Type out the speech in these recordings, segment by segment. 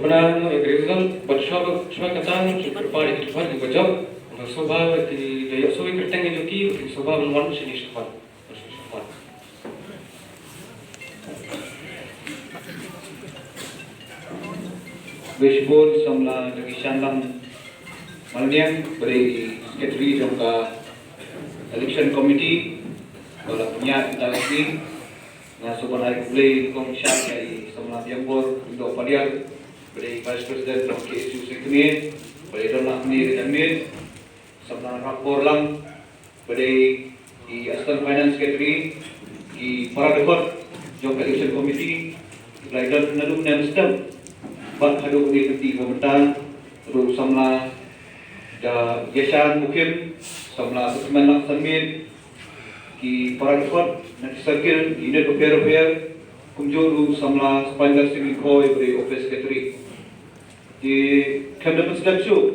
Sebenarnya Rizal bersyukur kata berpari kepada berjawab sebab di daya suwi kerteng itu sebab menuan sini sebab Wishbone samla lagi sandang malniang beri sekretari jangka election committee kalau punya kita lagi na sebenarnya boleh komisar dari samla biambor untuk paliar beri vice president ng KSU sekretari beri dalam ni admin samla rapor lang beri di assistant finance secretary di para dekor jangka election committee belajar nadum dan sistem Bang haduk ni peti pemerintah terus samla da gesan mukim samla semen sambil ki para dekot nanti sakil ide repair kunjuru samla sepanjang civil koi beri office secretary di kandang sedap show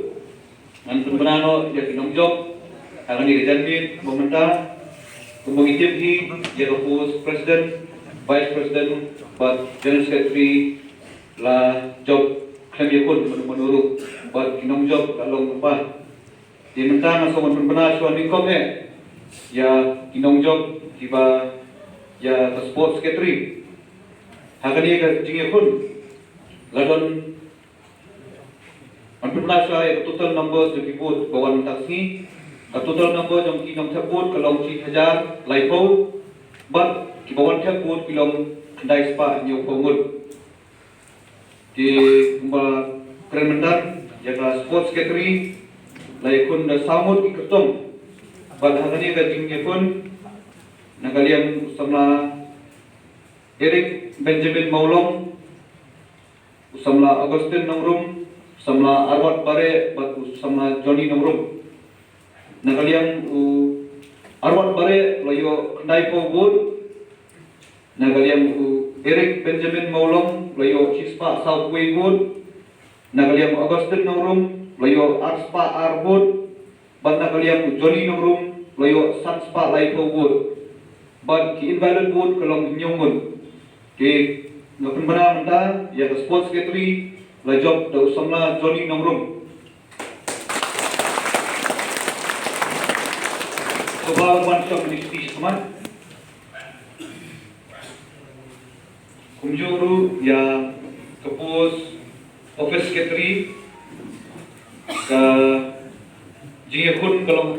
nanti benano ya kinong job akan dijamin pemerintah kemudian hi ya host president vice president but general secretary la job kami pun menurut buat kinong job kalau apa di mentang asal benar suami kome ya kinong job tiba ya sports secretary hakani ka jinge pun ladon benar saya total number जो report bawan taksi total number jong kinong thaput kalau 1000 laipo but ki bawan thaput kilom kandai spa nyu pongul di Kementerian jaga sports secretary laikun da samut ki kertong bad hangani ka jingge pun nagaliam samla Eric Benjamin Maulong samla Agustin Nongrum samla Arwat Bare bad samla Johnny Nongrum nagaliam Arwat Bare layo kendai po bud nagaliam Eric Benjamin Maulong layo Chispa Southway Wood nagaliam Augustin Nongrum layo Arspa Arbud bad nagaliam Johnny Nongrum layo Satspa Laipo Wood bad ki invalid wood kalong nyongun ki ngapun bana menta ya sports secretary la job da samla Johnny Nongrum soba one shot ministry teman Kumjuru ya kepus office secretary ke jingekun kalau